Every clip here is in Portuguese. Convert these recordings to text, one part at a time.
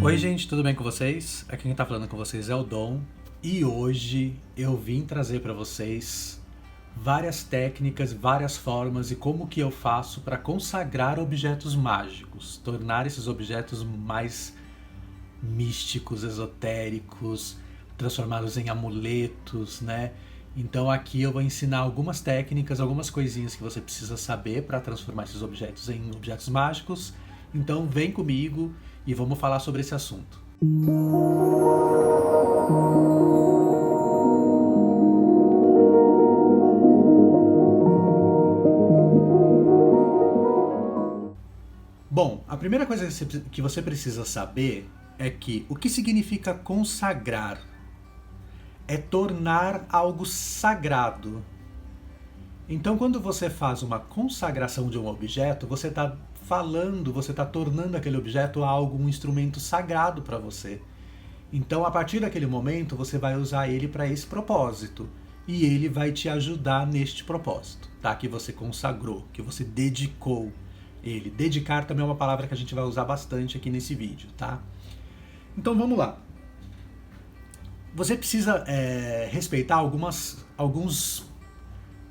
Oi gente, tudo bem com vocês? Aqui quem tá falando com vocês é o Dom e hoje eu vim trazer para vocês várias técnicas, várias formas e como que eu faço para consagrar objetos mágicos, tornar esses objetos mais místicos, esotéricos, transformá-los em amuletos, né? Então aqui eu vou ensinar algumas técnicas, algumas coisinhas que você precisa saber para transformar esses objetos em objetos mágicos. Então vem comigo e vamos falar sobre esse assunto. Bom, a primeira coisa que você precisa saber é que o que significa consagrar é tornar algo sagrado. Então, quando você faz uma consagração de um objeto, você está falando, você está tornando aquele objeto algo, um instrumento sagrado para você. Então, a partir daquele momento, você vai usar ele para esse propósito. E ele vai te ajudar neste propósito, tá? Que você consagrou, que você dedicou ele. Dedicar também é uma palavra que a gente vai usar bastante aqui nesse vídeo, tá? Então, vamos lá. Você precisa respeitar alguns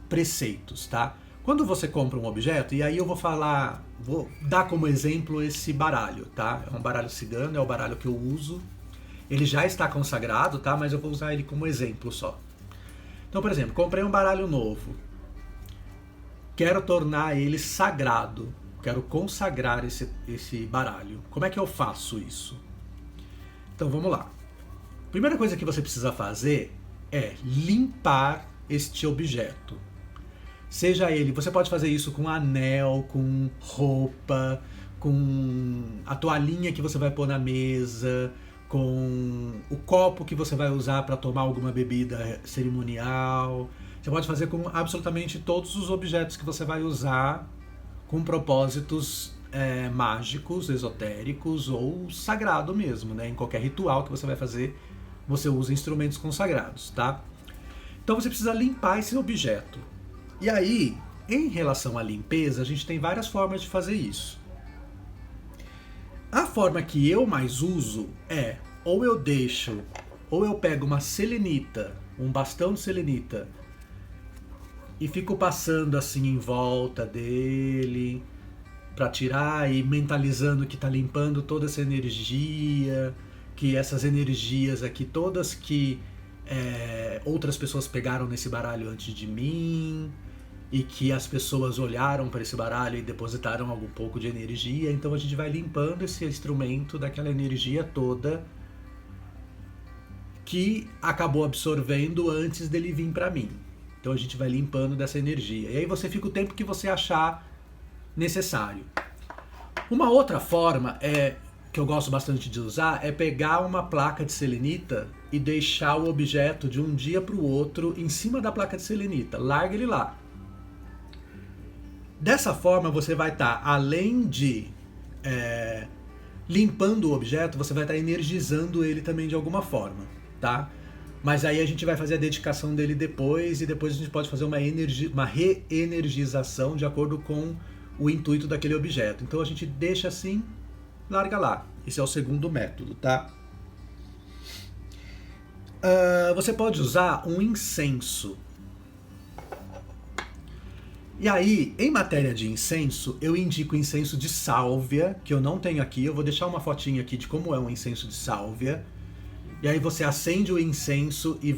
preceitos, tá? Quando você compra um objeto, e aí eu vou dar como exemplo esse baralho, tá? É um baralho cigano, é o baralho que eu uso. Ele já está consagrado, tá? Mas eu vou usar ele como exemplo só. Então, por exemplo, comprei um baralho novo. Quero tornar ele sagrado. Quero consagrar esse baralho. Como é que eu faço isso? Então, vamos lá. Primeira coisa que você precisa fazer é limpar este objeto. Seja ele, você pode fazer isso com anel, com roupa, com a toalhinha que você vai pôr na mesa, com o copo que você vai usar para tomar alguma bebida cerimonial. Você pode fazer com absolutamente todos os objetos que você vai usar com propósitos mágicos, esotéricos ou sagrado mesmo, né? Em qualquer ritual que você vai fazer, você usa instrumentos consagrados, tá? Então você precisa limpar esse objeto. E aí, em relação à limpeza, a gente tem várias formas de fazer isso. A forma que eu mais uso é, ou eu pego uma selenita, um bastão de selenita, e fico passando assim em volta dele, para tirar e mentalizando que tá limpando toda essa energia, que essas energias aqui, todas que outras pessoas pegaram nesse baralho antes de mim, e que as pessoas olharam para esse baralho e depositaram algum pouco de energia. Então a gente vai limpando esse instrumento daquela energia toda que acabou absorvendo antes dele vir para mim. Então a gente vai limpando dessa energia. E aí você fica o tempo que você achar necessário. Uma outra forma que eu gosto bastante de usar é pegar uma placa de selenita e deixar o objeto de um dia para o outro em cima da placa de selenita. Larga ele lá. Dessa forma você vai estar, além de limpando o objeto, você vai estar energizando ele também de alguma forma, tá? Mas aí a gente vai fazer a dedicação dele depois, e depois a gente pode fazer uma reenergização de acordo com o intuito daquele objeto. Então a gente deixa assim, larga lá. Esse é o segundo método, tá? Você pode usar um incenso. E aí, em matéria de incenso, eu indico incenso de sálvia, que eu não tenho aqui. Eu vou deixar uma fotinha aqui de como é um incenso de sálvia. E aí você acende o incenso e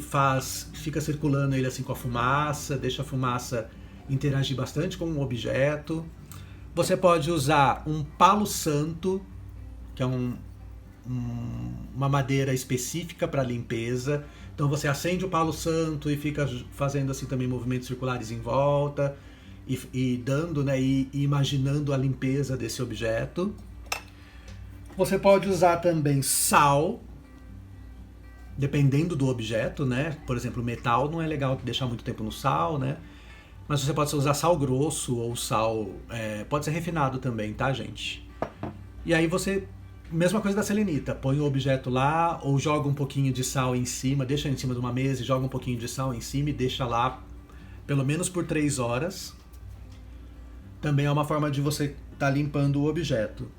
fica circulando ele assim com a fumaça, deixa a fumaça interagir bastante com o objeto. Você pode usar um palo santo, que é uma madeira específica para limpeza. Então você acende o palo santo e fica fazendo assim também movimentos circulares em volta e dando, né, e imaginando a limpeza desse objeto. Você pode usar também sal, dependendo do objeto, né? Por exemplo, metal não é legal deixar muito tempo no sal, né? Mas você pode usar sal grosso ou sal... pode ser refinado também, tá, gente? E aí você... Mesma coisa da selenita. Põe o objeto lá ou joga um pouquinho de sal em cima, deixa em cima de uma mesa e joga um pouquinho de sal em cima e deixa lá pelo menos por 3 horas. Também é uma forma de você estar limpando o objeto.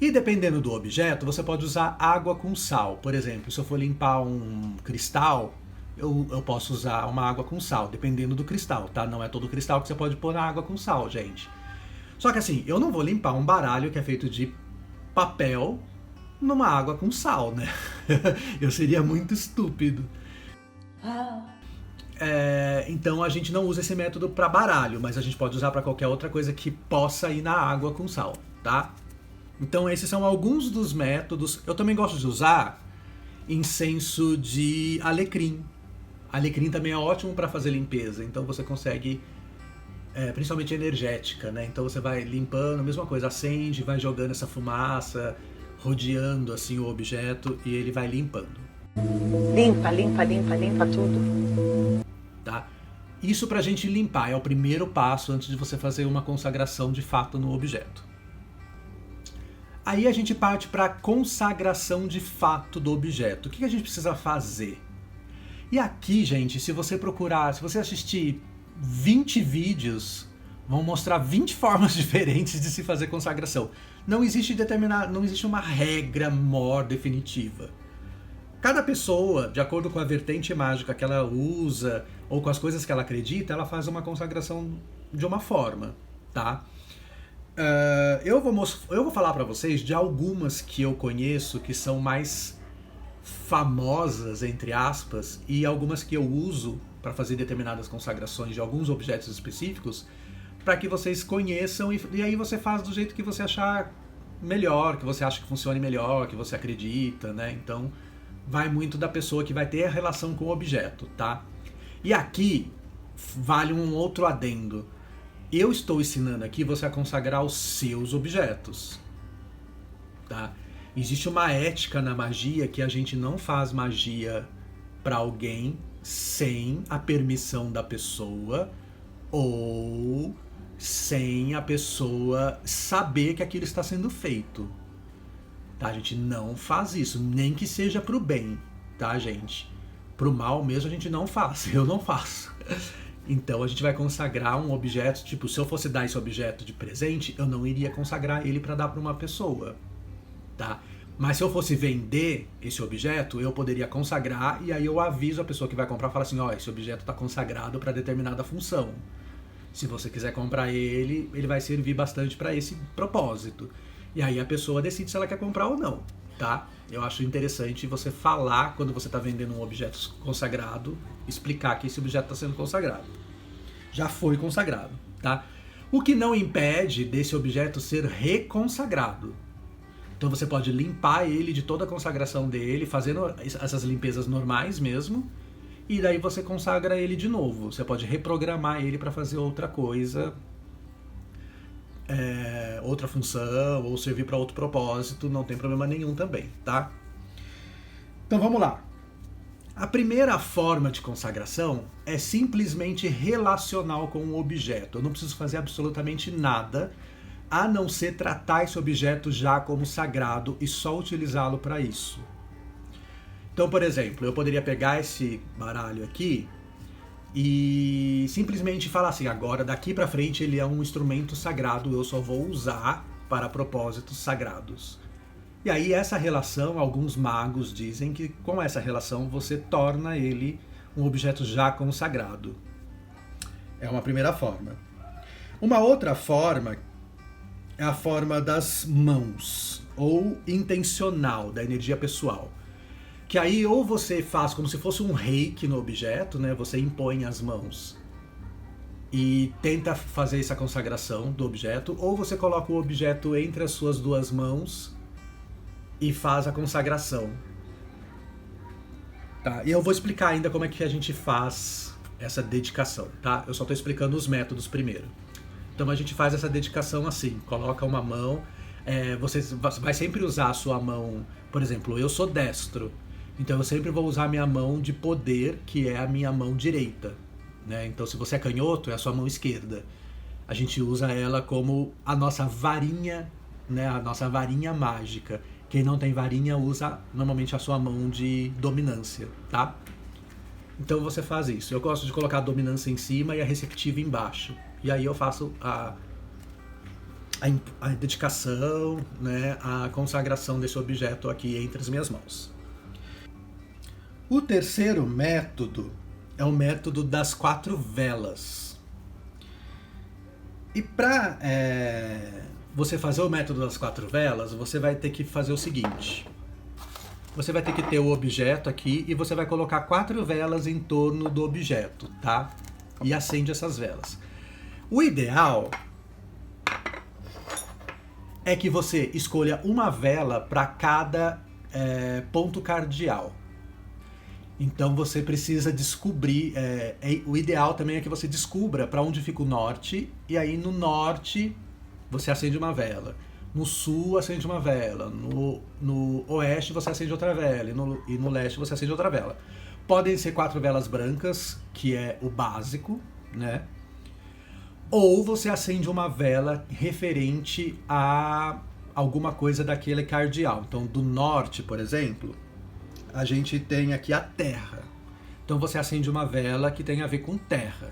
E dependendo do objeto, você pode usar água com sal. Por exemplo, se eu for limpar um cristal, eu posso usar uma água com sal, dependendo do cristal, tá? Não é todo cristal que você pode pôr na água com sal, gente. Só que assim, eu não vou limpar um baralho que é feito de papel numa água com sal, né? Eu seria muito estúpido. Então a gente não usa esse método para baralho, mas a gente pode usar para qualquer outra coisa que possa ir na água com sal, tá? Então esses são alguns dos métodos. Eu também gosto de usar incenso de alecrim. Alecrim também é ótimo para fazer limpeza, então você consegue, principalmente energética, né? Então você vai limpando, mesma coisa, acende, vai jogando essa fumaça, rodeando assim o objeto e ele vai limpando. Limpa, limpa, limpa, limpa tudo. Tá? Isso pra gente limpar é o primeiro passo antes de você fazer uma consagração de fato no objeto. Aí a gente parte para a consagração de fato do objeto. O que a gente precisa fazer? E aqui, gente, se você assistir 20 vídeos, vão mostrar 20 formas diferentes de se fazer consagração. Não existe uma regra maior definitiva. Cada pessoa, de acordo com a vertente mágica que ela usa ou com as coisas que ela acredita, ela faz uma consagração de uma forma, tá? Eu vou falar para vocês de algumas que eu conheço que são mais famosas, entre aspas, e algumas que eu uso para fazer determinadas consagrações de alguns objetos específicos, para que vocês conheçam e aí você faz do jeito que você achar melhor, que você acha que funcione melhor, que você acredita, né? Então vai muito da pessoa que vai ter a relação com o objeto, tá? E aqui vale um outro adendo. Eu estou ensinando aqui você a consagrar os seus objetos, tá? Existe uma ética na magia que a gente não faz magia para alguém sem a permissão da pessoa ou sem a pessoa saber que aquilo está sendo feito. Tá, a gente não faz isso, nem que seja pro bem, tá, gente? Pro mal mesmo a gente não faz, eu não faço. Então a gente vai consagrar um objeto, tipo, se eu fosse dar esse objeto de presente, eu não iria consagrar ele para dar para uma pessoa, tá? Mas se eu fosse vender esse objeto, eu poderia consagrar e aí eu aviso a pessoa que vai comprar, fala assim, ó, esse objeto está consagrado para determinada função. Se você quiser comprar ele, ele vai servir bastante para esse propósito. E aí a pessoa decide se ela quer comprar ou não, tá? Eu acho interessante você falar, quando você está vendendo um objeto consagrado, explicar que esse objeto está sendo consagrado. Já foi consagrado, tá? O que não impede desse objeto ser reconsagrado. Então você pode limpar ele de toda a consagração dele, fazendo essas limpezas normais mesmo, e daí você consagra ele de novo. Você pode reprogramar ele para fazer outra coisa, outra função, ou servir para outro propósito, não tem problema nenhum também, tá? Então vamos lá. A primeira forma de consagração é simplesmente relacional com o objeto. Eu não preciso fazer absolutamente nada, a não ser tratar esse objeto já como sagrado e só utilizá-lo para isso. Então, por exemplo, eu poderia pegar esse baralho aqui e simplesmente falar assim, agora daqui para frente ele é um instrumento sagrado, eu só vou usar para propósitos sagrados. E aí essa relação, alguns magos dizem que com essa relação você torna ele um objeto já consagrado. É uma primeira forma. Uma outra forma é a forma das mãos, ou intencional, da energia pessoal. Que aí ou você faz como se fosse um reiki no objeto, né? Você impõe as mãos e tenta fazer essa consagração do objeto, ou você coloca o objeto entre as suas duas mãos e faz a consagração. Tá? E eu vou explicar ainda como é que a gente faz essa dedicação, tá? Eu só estou explicando os métodos primeiro. Então a gente faz essa dedicação assim, coloca uma mão, você vai sempre usar a sua mão, por exemplo, eu sou destro, então eu sempre vou usar a minha mão de poder, que é a minha mão direita, né? Então se você é canhoto, é a sua mão esquerda. A gente usa ela como a nossa varinha, né? A nossa varinha mágica. Quem não tem varinha usa normalmente a sua mão de dominância, tá? Então você faz isso. Eu gosto de colocar a dominância em cima e a receptiva embaixo. E aí eu faço a dedicação, né, a consagração desse objeto aqui entre as minhas mãos. O terceiro método é o método das 4 velas. E para você fazer o método das 4 velas, você vai ter que fazer o seguinte. Você vai ter que ter o objeto aqui e você vai colocar 4 velas em torno do objeto, tá? E acende essas velas. O ideal é que você escolha uma vela para cada ponto cardial. Então você precisa descobrir, o ideal também é que você descubra para onde fica o norte, e aí no norte você acende uma vela, no sul acende uma vela, no oeste você acende outra vela, e no leste você acende outra vela. Podem ser 4 velas brancas, que é o básico, né? Ou você acende uma vela referente a alguma coisa daquele cardial. Então do norte, por exemplo, a gente tem aqui a terra. Então você acende uma vela que tem a ver com terra.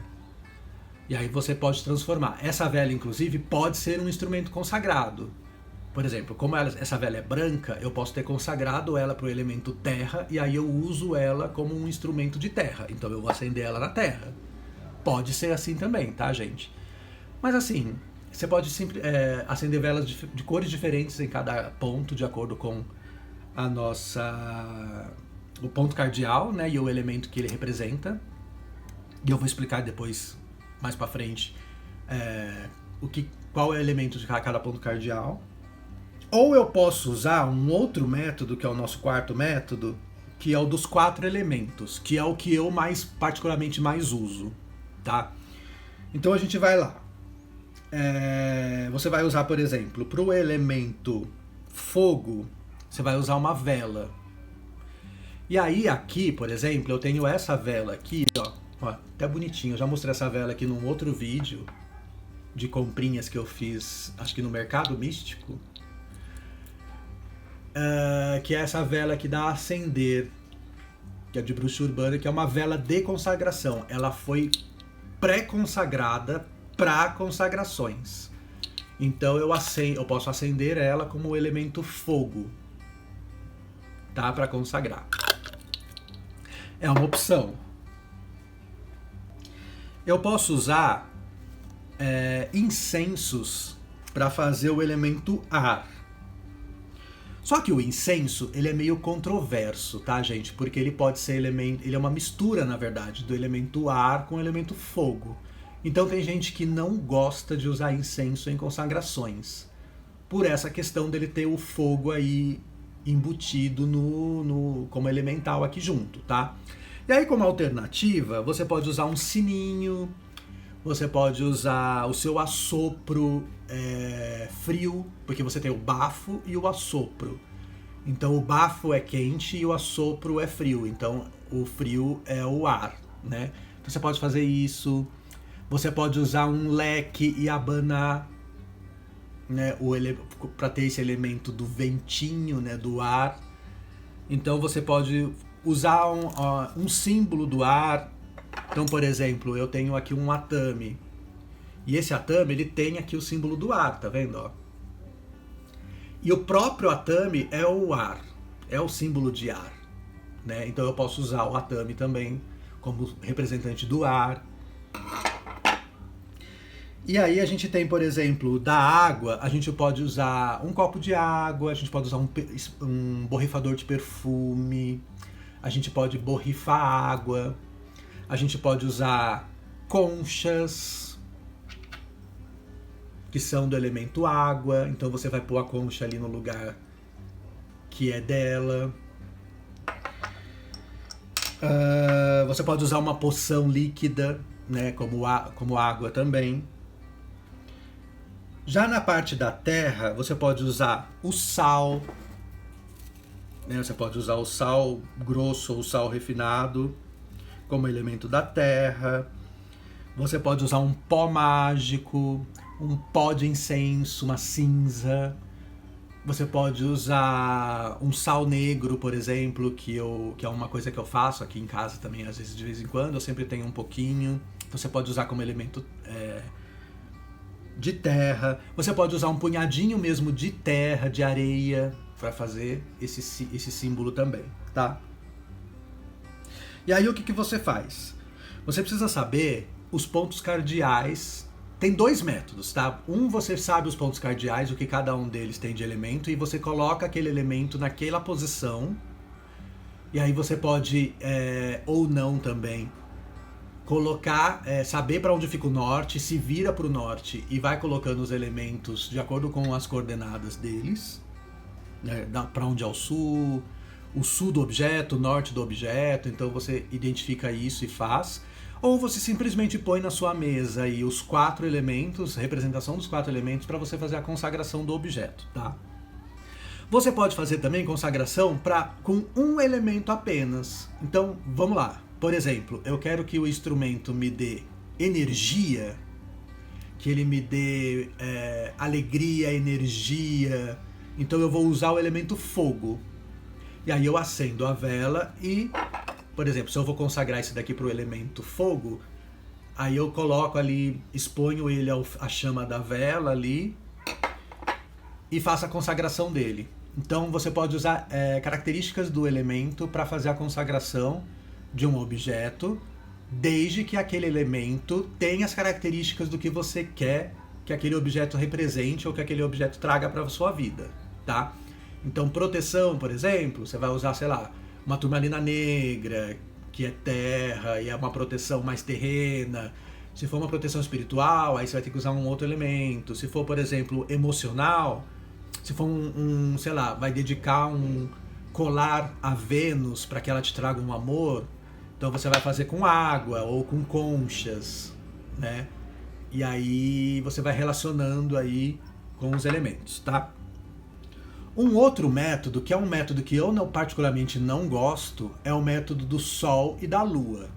E aí você pode transformar. Essa vela, inclusive, pode ser um instrumento consagrado. Por exemplo, como essa vela é branca, eu posso ter consagrado ela para o elemento terra, e aí eu uso ela como um instrumento de terra. Então eu vou acender ela na terra. Pode ser assim também, tá, gente? Mas assim, você pode acender velas de cores diferentes em cada ponto, de acordo com o ponto cardial, né, e o elemento que ele representa. E eu vou explicar depois, mais para frente, qual é o elemento de cada ponto cardial. Ou eu posso usar um outro método, que é o nosso quarto método, que é o dos 4 elementos, que é o que eu particularmente mais uso, tá? Então a gente vai lá. Você vai usar, por exemplo, para o elemento fogo, você vai usar uma vela. E aí aqui, por exemplo, eu tenho essa vela aqui, ó, até bonitinho. Eu já mostrei essa vela aqui num outro vídeo de comprinhas que eu fiz, acho que no Mercado Místico. Que é essa vela que dá a acender, que é de bruxa urbana, que é uma vela de consagração. Ela foi pré-consagrada para consagrações. Então eu posso acender ela como elemento fogo, tá? Para consagrar. É uma opção. Eu posso usar incensos para fazer o elemento ar. Só que o incenso, ele é meio controverso, tá, gente? Porque ele pode ser ele é uma mistura, na verdade, do elemento ar com o elemento fogo. Então tem gente que não gosta de usar incenso em consagrações, por essa questão dele ter o fogo aí embutido como elemental aqui junto, tá? E aí, como alternativa, você pode usar um sininho, você pode usar o seu assopro frio, porque você tem o bafo e o assopro. Então o bafo é quente e o assopro é frio, então o frio é o ar, né? Então você pode fazer isso. Você pode usar um leque e abanar, né, para ter esse elemento do ventinho, né, do ar. Então você pode usar um símbolo do ar. Então, por exemplo, eu tenho aqui um atame. E esse atame, ele tem aqui o símbolo do ar, tá vendo? Ó? E o próprio atame é o ar, é o símbolo de ar, né? Então eu posso usar o atame também como representante do ar. E aí a gente tem, por exemplo, da água, a gente pode usar um copo de água, a gente pode usar um borrifador de perfume, a gente pode borrifar água, a gente pode usar conchas, que são do elemento água, então você vai pôr a concha ali no lugar que é dela. Você pode usar uma poção líquida, né, como água também. Já na parte da terra, você pode usar o sal, né? Você pode usar o sal grosso ou o sal refinado como elemento da terra. Você pode usar um pó mágico, um pó de incenso, uma cinza. Você pode usar um sal negro, por exemplo, que é uma coisa que eu faço aqui em casa também, às vezes, de vez em quando. Eu sempre tenho um pouquinho. Então você pode usar como elemento de terra. Você pode usar um punhadinho mesmo de terra, de areia, para fazer esse símbolo também, tá? E aí o que você faz? Você precisa saber os pontos cardeais. Tem 2 métodos, tá? Você sabe os pontos cardeais, o que cada um deles tem de elemento, e você coloca aquele elemento naquela posição. E aí você pode, ou não também, colocar, saber para onde fica o norte, se vira para o norte e vai colocando os elementos de acordo com as coordenadas deles, né? Para onde é o sul do objeto, o norte do objeto, então você identifica isso e faz. Ou você simplesmente põe na sua mesa aí os 4 elementos, representação dos 4 elementos, para você fazer a consagração do objeto, tá? Você pode fazer também consagração com um elemento apenas. Então, vamos lá. Por exemplo, eu quero que o instrumento me dê energia, que ele me dê alegria, energia. Então eu vou usar o elemento fogo. E aí eu acendo a vela e, por exemplo, se eu vou consagrar esse daqui para o elemento fogo, aí eu coloco ali, exponho ele à chama da vela ali e faço a consagração dele. Então você pode usar características do elemento para fazer a consagração de um objeto, desde que aquele elemento tenha as características do que você quer que aquele objeto represente ou que aquele objeto traga para a sua vida, tá? Então, proteção, por exemplo, você vai usar, sei lá, uma turmalina negra, que é terra e é uma proteção mais terrena. Se for uma proteção espiritual, aí você vai ter que usar um outro elemento. Se for, por exemplo, emocional, se for sei lá, vai dedicar um colar a Vênus para que ela te traga um amor, então você vai fazer com água ou com conchas, né? E aí você vai relacionando aí com os elementos, tá? Um outro método, que é um método que eu particularmente não gosto, é o método do Sol e da Lua.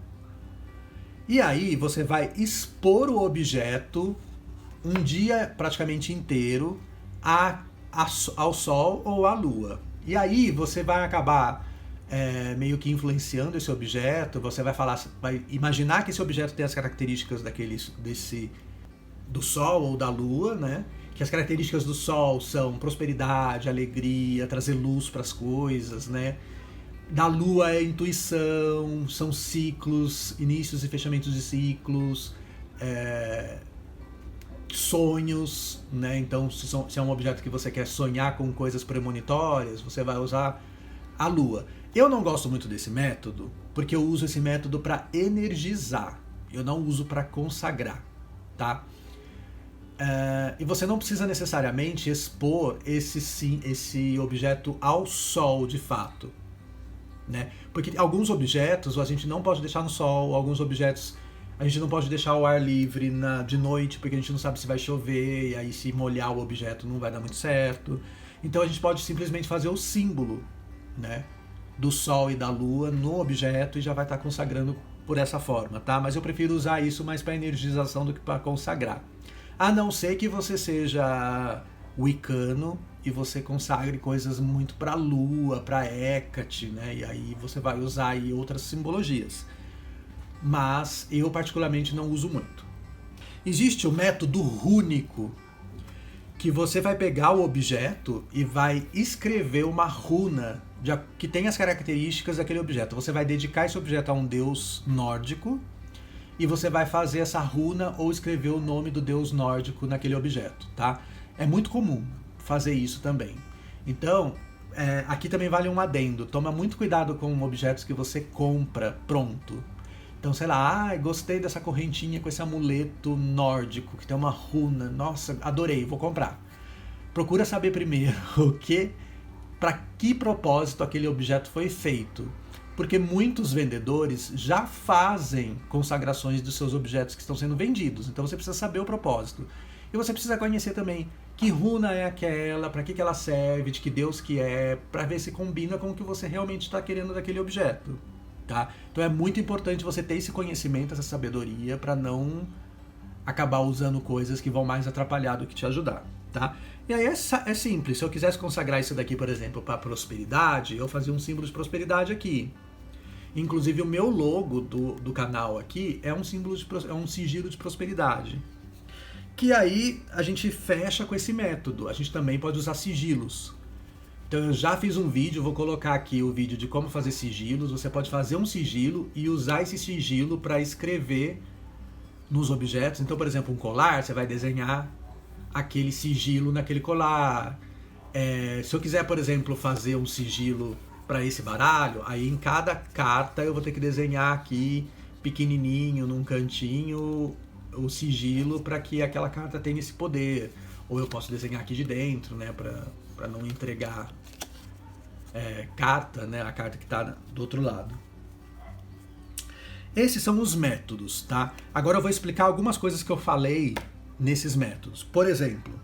E aí você vai expor o objeto um dia praticamente inteiro ao Sol ou à Lua. E aí você vai acabar meio que influenciando esse objeto, você vai imaginar que esse objeto tem as características do Sol ou da Lua, né? Que as características do Sol são prosperidade, alegria, trazer luz para as coisas, né? Da Lua é intuição, são ciclos, inícios e fechamentos de ciclos, sonhos, né? Então, se é um objeto que você quer sonhar com coisas premonitórias, você vai usar a Lua. Eu não gosto muito desse método, porque eu uso esse método para energizar, eu não uso para consagrar, tá? E você não precisa necessariamente expor esse objeto ao sol de fato, né? Porque alguns objetos a gente não pode deixar no sol, alguns objetos a gente não pode deixar ao ar livre de noite, porque a gente não sabe se vai chover, e aí se molhar o objeto não vai dar muito certo. Então a gente pode simplesmente fazer o símbolo, né, do sol e da lua no objeto e já vai estar consagrando por essa forma, tá? Mas eu prefiro usar isso mais para energização do que para consagrar. A não ser que você seja wicano e você consagre coisas muito para a lua, para Hecate, né? E aí você vai usar aí outras simbologias. Mas eu particularmente não uso muito. Existe o método rúnico, que você vai pegar o objeto e vai escrever uma runa que tem as características daquele objeto. Você vai dedicar esse objeto a um deus nórdico e você vai fazer essa runa ou escrever o nome do deus nórdico naquele objeto, tá? É muito comum fazer isso também. Então, aqui também vale um adendo. Toma muito cuidado com objetos que você compra pronto. Então, sei lá, gostei dessa correntinha com esse amuleto nórdico que tem uma runa. Nossa, adorei, vou comprar. Procura saber primeiro para que propósito aquele objeto foi feito. Porque muitos vendedores já fazem consagrações dos seus objetos que estão sendo vendidos. Então você precisa saber o propósito. E você precisa conhecer também que runa é aquela, para que ela serve, de que deus que é, para ver se combina com o que você realmente está querendo daquele objeto. Tá? Então é muito importante você ter esse conhecimento, essa sabedoria, para não acabar usando coisas que vão mais atrapalhar do que te ajudar. Tá? E aí é simples. Se eu quisesse consagrar isso daqui, por exemplo, para prosperidade, eu fazia um símbolo de prosperidade aqui. Inclusive o meu logo do canal aqui é um símbolo é um sigilo de prosperidade. que aí a gente fecha com esse método. A gente também pode usar sigilos. Então eu já fiz um vídeo, vou colocar aqui o vídeo de como fazer sigilos. Você pode fazer um sigilo e usar esse sigilo para escrever nos objetos. Então, por exemplo, um colar, você vai desenhar aquele sigilo naquele colar. Se eu quiser, por exemplo, fazer um sigilo para esse baralho, aí em cada carta eu vou ter que desenhar aqui pequenininho, num cantinho, o sigilo para que aquela carta tenha esse poder. Ou eu posso desenhar aqui de dentro, né, para não entregar carta, né, a carta que está do outro lado. Esses são os métodos, tá? Agora eu vou explicar algumas coisas que eu falei nesses métodos. Por exemplo,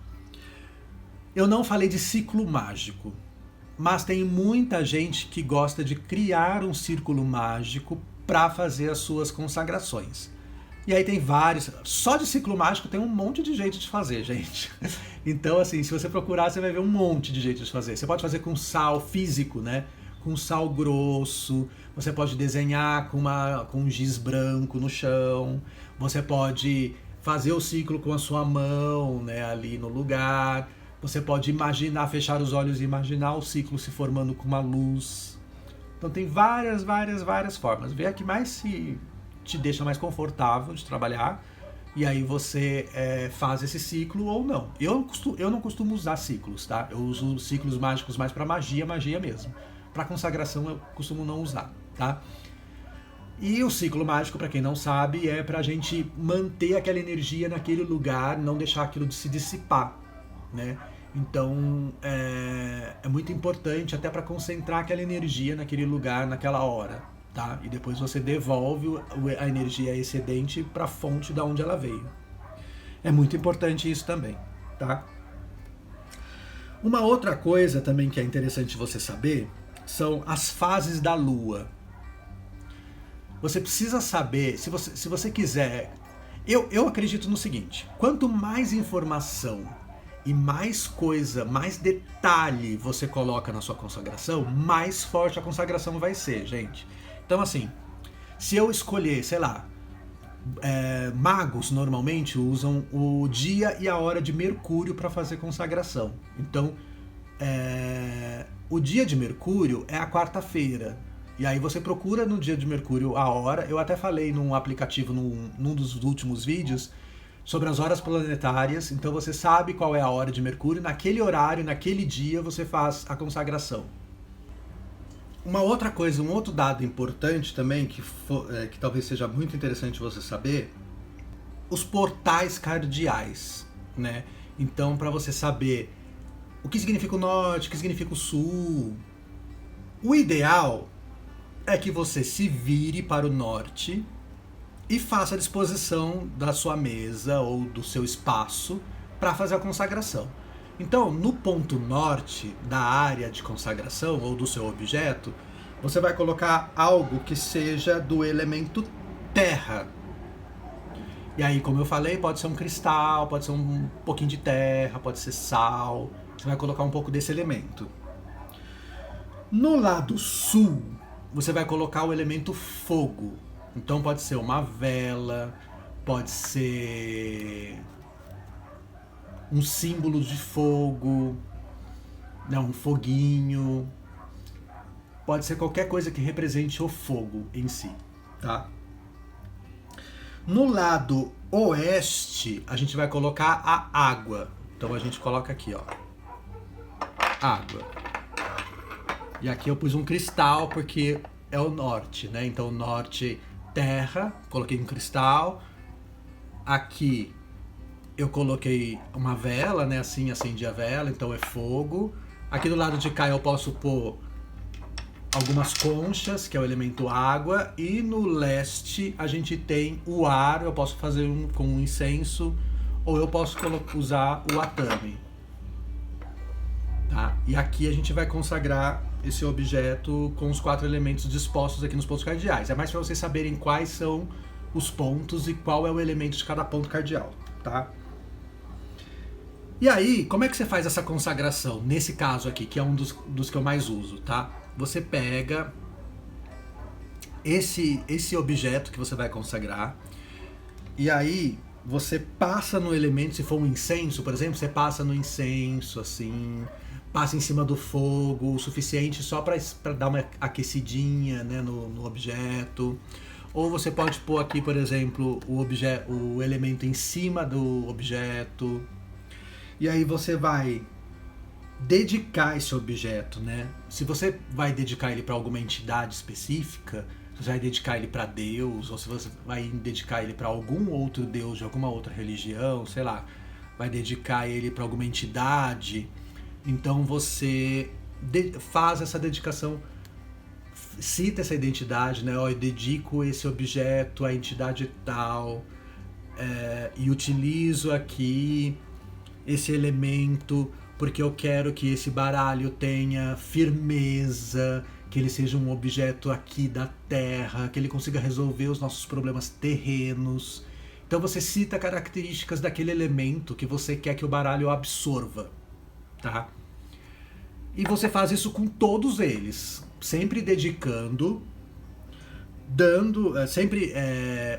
eu não falei de ciclo mágico, mas tem muita gente que gosta de criar um círculo mágico para fazer as suas consagrações. E aí tem vários, só de ciclo mágico tem um monte de jeito de fazer, gente. Então, assim, se você procurar, você vai ver um monte de jeito de fazer. Você pode fazer com sal físico, né? Com sal grosso, você pode desenhar com um giz branco no chão, você pode fazer o ciclo com a sua mão, né, ali no lugar, você pode imaginar, fechar os olhos e imaginar o ciclo se formando com uma luz. Então tem várias formas. Vê a que mais te deixa mais confortável de trabalhar, e aí você faz esse ciclo ou não. Eu não costumo usar ciclos, tá? Eu uso ciclos mágicos mais para magia mesmo. Para consagração eu costumo não usar, tá? E o ciclo mágico, para quem não sabe, é pra gente manter aquela energia naquele lugar, não deixar aquilo de se dissipar, né? Então é muito importante até para concentrar aquela energia naquele lugar, naquela hora, tá? E depois você devolve a energia excedente para a fonte da onde ela veio. É muito importante isso também, tá? Uma outra coisa também que é interessante você saber são as fases da Lua. Você precisa saber, se você quiser... Eu acredito no seguinte, quanto mais informação e mais coisa, mais detalhe você coloca na sua consagração, mais forte a consagração vai ser, gente. Então, assim, se eu escolher, sei lá, magos normalmente usam o dia e a hora de Mercúrio para fazer consagração. Então, o dia de Mercúrio é a quarta-feira. E aí você procura no dia de Mercúrio a hora. Eu até falei num aplicativo, num dos últimos vídeos, sobre as horas planetárias. Então você sabe qual é a hora de Mercúrio. Naquele horário, naquele dia, você faz a consagração. Uma outra coisa, um outro dado importante também, que talvez seja muito interessante você saber, os portais cardeais, né? Então, para você saber o que significa o norte, o que significa o sul, o ideal é que você se vire para o norte e faça a disposição da sua mesa ou do seu espaço para fazer a consagração. Então, no ponto norte da área de consagração ou do seu objeto, você vai colocar algo que seja do elemento terra. E aí, como eu falei, pode ser um cristal, pode ser um pouquinho de terra, pode ser sal. Você vai colocar um pouco desse elemento. No lado sul, você vai colocar o elemento fogo. Então pode ser uma vela, pode ser um símbolo de fogo, né, um foguinho. Pode ser qualquer coisa que represente o fogo em si, tá? No lado oeste, a gente vai colocar a água. Então a gente coloca aqui, ó, água. E aqui eu pus um cristal porque é o norte, né? Então norte, terra, coloquei um cristal. Aqui eu coloquei uma vela, né? Assim, acendi a vela, então é fogo. Aqui do lado de cá eu posso pôr algumas conchas, que é o elemento água. E no leste a gente tem o ar, eu posso fazer com um incenso, ou eu posso usar o atame. Tá? E aqui a gente vai consagrar esse objeto com os 4 elementos dispostos aqui nos pontos cardeais. É mais para vocês saberem quais são os pontos e qual é o elemento de cada ponto cardeal, tá? E aí, como é que você faz essa consagração? Nesse caso aqui, que é um dos que eu mais uso, tá? Você pega esse objeto que você vai consagrar, e aí você passa no elemento, se for um incenso, por exemplo, você passa no incenso, assim, passa em cima do fogo, o suficiente só para dar uma aquecidinha, né, no objeto. Ou você pode pôr aqui, por exemplo, o elemento em cima do objeto. E aí você vai dedicar esse objeto, né? Se você vai dedicar ele para alguma entidade específica, se você vai dedicar ele para Deus, ou se você vai dedicar ele para algum outro Deus de alguma outra religião, sei lá, vai dedicar ele para alguma entidade, então você faz essa dedicação, cita essa identidade, né? Eu dedico esse objeto à entidade tal, e utilizo aqui esse elemento porque eu quero que esse baralho tenha firmeza, que ele seja um objeto aqui da Terra, que ele consiga resolver os nossos problemas terrenos. Então você cita características daquele elemento que você quer que o baralho absorva, tá? E você faz isso com todos eles, sempre dedicando, sempre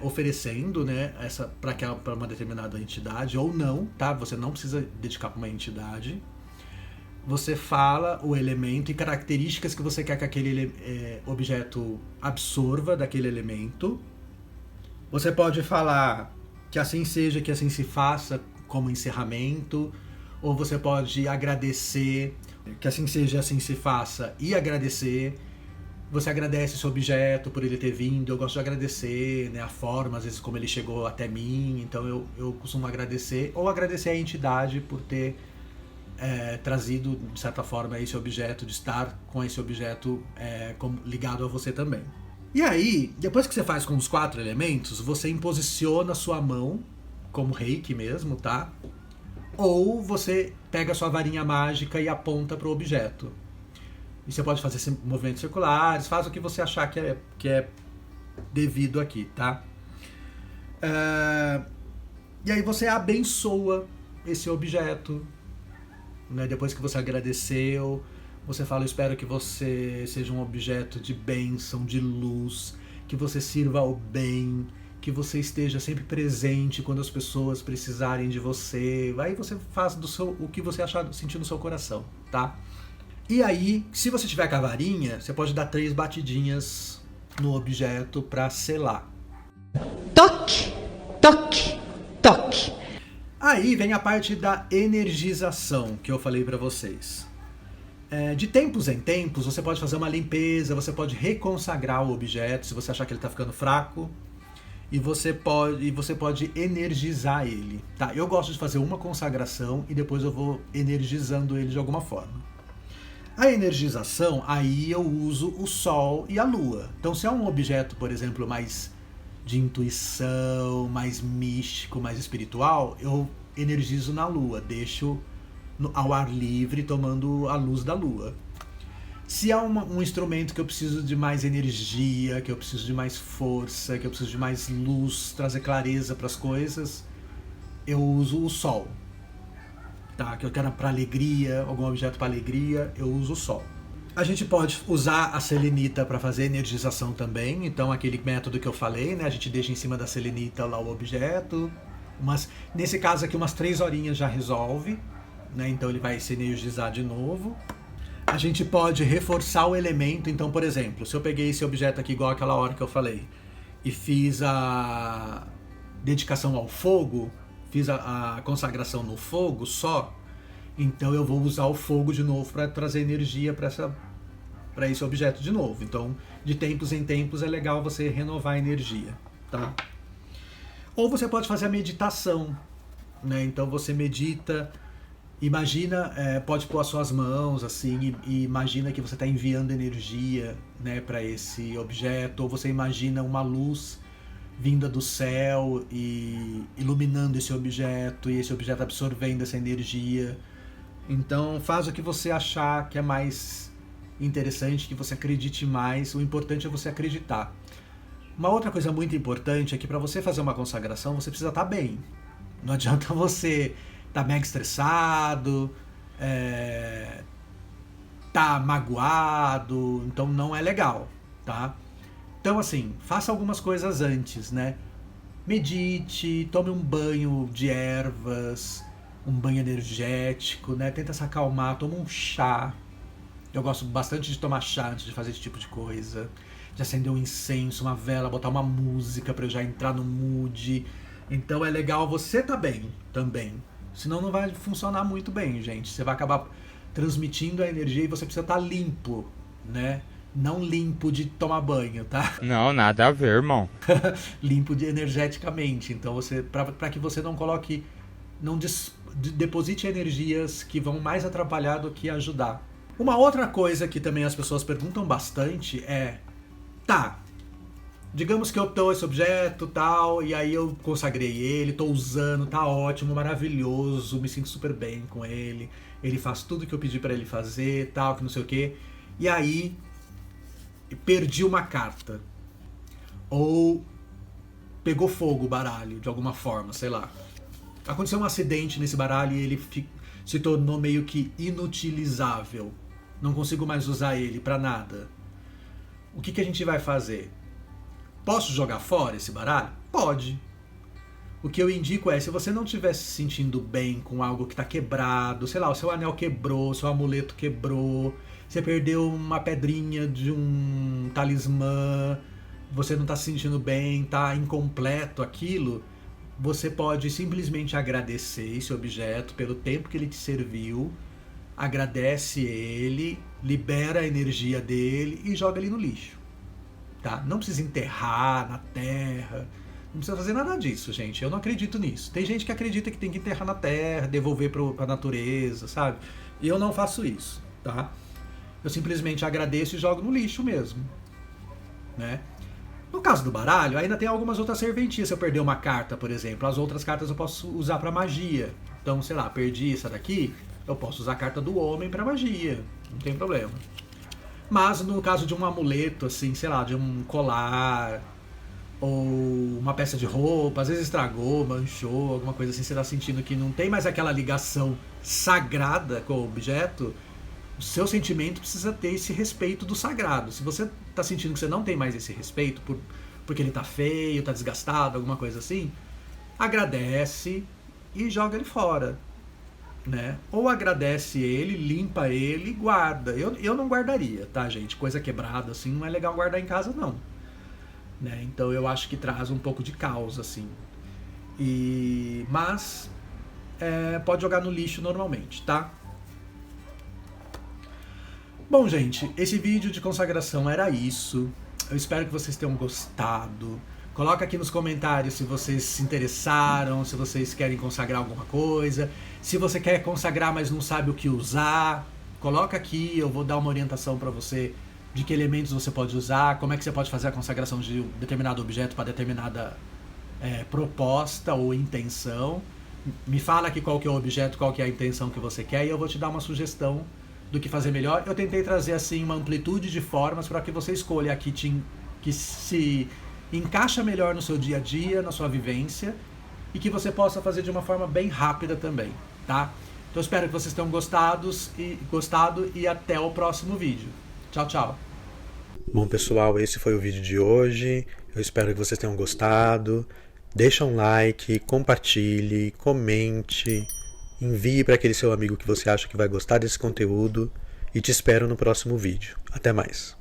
oferecendo, né, para uma determinada entidade, ou não, tá? Você não precisa dedicar para uma entidade. Você fala o elemento e características que você quer que aquele objeto absorva daquele elemento. Você pode falar que assim seja, que assim se faça como encerramento, ou você pode agradecer, que assim seja, assim se faça, e agradecer. Você agradece esse objeto por ele ter vindo. Eu gosto de agradecer, né, a forma, às vezes, como ele chegou até mim. Então eu costumo agradecer, ou agradecer a entidade por ter trazido, de certa forma, esse objeto, de estar com esse objeto ligado a você também. E aí, depois que você faz com os 4 elementos, você imposiciona a sua mão, como reiki mesmo, tá? Ou você pega a sua varinha mágica e aponta para o objeto. E você pode fazer movimentos circulares, faz o que você achar que é devido aqui, tá? E aí você abençoa esse objeto, né? Depois que você agradeceu, você fala: eu espero que você seja um objeto de bênção, de luz, que você sirva ao bem, que você esteja sempre presente quando as pessoas precisarem de você. Aí você faz o que você achar, sentir no seu coração, tá? E aí, se você tiver com a varinha, você pode dar 3 batidinhas no objeto para selar. Toque, toque, toque. Aí vem a parte da energização que eu falei para vocês. De tempos em tempos, você pode fazer uma limpeza, você pode reconsagrar o objeto se você achar que ele está ficando fraco, e você pode energizar ele, tá? Eu gosto de fazer uma consagração e depois eu vou energizando ele de alguma forma. A energização, aí eu uso o Sol e a Lua. Então, se é um objeto, por exemplo, mais de intuição, mais místico, mais espiritual, eu energizo na Lua, deixo ao ar livre, tomando a luz da Lua. Se é um instrumento que eu preciso de mais energia, que eu preciso de mais força, que eu preciso de mais luz, trazer clareza para as coisas, eu uso o Sol. Tá, que eu quero para alegria, algum objeto para alegria, eu uso o Sol. A gente pode usar a selenita para fazer energização também, então aquele método que eu falei, né, a gente deixa em cima da selenita lá o objeto, nesse caso aqui umas 3 horinhas já resolve, né, então ele vai se energizar de novo. A gente pode reforçar o elemento, então, por exemplo, se eu peguei esse objeto aqui igual aquela hora que eu falei, e fiz a dedicação ao fogo, fiz a consagração no fogo só, então eu vou usar o fogo de novo para trazer energia para esse objeto de novo. Então, de tempos em tempos é legal você renovar a energia, tá? Ou você pode fazer a meditação, né? Então você medita, imagina, pode pôr as suas mãos assim e imagina que você está enviando energia, né, para esse objeto, ou você imagina uma luz vinda do céu e iluminando esse objeto, e esse objeto absorvendo essa energia. Então faz o que você achar que é mais interessante, que você acredite mais. O importante é você acreditar. Uma outra coisa muito importante é que para você fazer uma consagração você precisa estar bem. Não adianta você estar mega estressado, tá magoado, então não é legal, tá? Então, assim, faça algumas coisas antes, né? medite, tome um banho de ervas, um banho energético, né? Tenta se acalmar, toma um chá. Eu gosto bastante de tomar chá antes de fazer esse tipo de coisa. De acender um incenso, uma vela, botar uma música pra eu já entrar no mood. Então é legal você tá bem também. Senão não vai funcionar muito bem, gente. Você vai acabar transmitindo a energia e você precisa estar limpo, né? Não limpo de tomar banho, tá? Não, nada a ver, irmão. Limpo de energeticamente. Então você, para que você não coloque, não deposite energias que vão mais atrapalhar do que ajudar. Uma outra coisa que também as pessoas perguntam bastante é, tá, digamos que eu tô esse objeto tal, e aí eu consagrei ele, tô usando, tá ótimo, maravilhoso, me sinto super bem com ele, ele faz tudo que eu pedi pra ele fazer, tal, que não sei o quê, e aí perdi uma carta, ou pegou fogo o baralho de alguma forma, sei lá. Aconteceu um acidente nesse baralho e ele se tornou meio que inutilizável. Não consigo mais usar ele pra nada. O que a gente vai fazer? Posso jogar fora esse baralho? Pode. O que eu indico é, se você não estiver se sentindo bem com algo que está quebrado, sei lá, o seu anel quebrou, o seu amuleto quebrou, você perdeu uma pedrinha de um talismã, você não está se sentindo bem, está incompleto aquilo, você pode simplesmente agradecer esse objeto pelo tempo que ele te serviu, agradece ele, libera a energia dele e joga ele no lixo. Tá? Não precisa enterrar na terra, não precisa fazer nada disso, gente. Eu não acredito nisso. Tem gente que acredita que tem que enterrar na terra, devolver para a natureza, sabe? E eu não faço isso, tá? Eu simplesmente agradeço e jogo no lixo mesmo, né? No caso do baralho, ainda tem algumas outras serventias. Se eu perder uma carta, por exemplo, as outras cartas eu posso usar para magia. Então, sei lá, perdi essa daqui, eu posso usar a carta do homem para magia, não tem problema. Mas no caso de um amuleto, assim, sei lá, de um colar ou uma peça de roupa, às vezes estragou, manchou, alguma coisa assim, você está sentindo que não tem mais aquela ligação sagrada com o objeto, o seu sentimento precisa ter esse respeito do sagrado. Se você está sentindo que você não tem mais esse respeito porque ele está feio, está desgastado, alguma coisa assim, agradece e joga ele fora. Né? Ou agradece ele, limpa ele e guarda. Eu não guardaria, tá, gente? Coisa quebrada, assim, não é legal guardar em casa, não. Né? Então eu acho que traz um pouco de caos, assim. Mas pode jogar no lixo normalmente, tá? Bom, gente, esse vídeo de consagração era isso. Eu espero que vocês tenham gostado. Coloca aqui nos comentários se vocês se interessaram, se vocês querem consagrar alguma coisa. Se você quer consagrar, mas não sabe o que usar, coloca aqui, eu vou dar uma orientação para você de que elementos você pode usar, como é que você pode fazer a consagração de um determinado objeto para determinada proposta ou intenção. Me fala aqui qual que é o objeto, qual que é a intenção que você quer e eu vou te dar uma sugestão do que fazer melhor. Eu tentei trazer assim uma amplitude de formas para que você escolha aqui que se encaixa melhor no seu dia a dia, na sua vivência, e que você possa fazer de uma forma bem rápida também, tá? Então espero que vocês tenham gostado e até o próximo vídeo. Tchau, tchau. Bom, pessoal, esse foi o vídeo de hoje. Eu espero que vocês tenham gostado. Deixa um like, compartilhe, comente, envie para aquele seu amigo que você acha que vai gostar desse conteúdo e te espero no próximo vídeo. Até mais.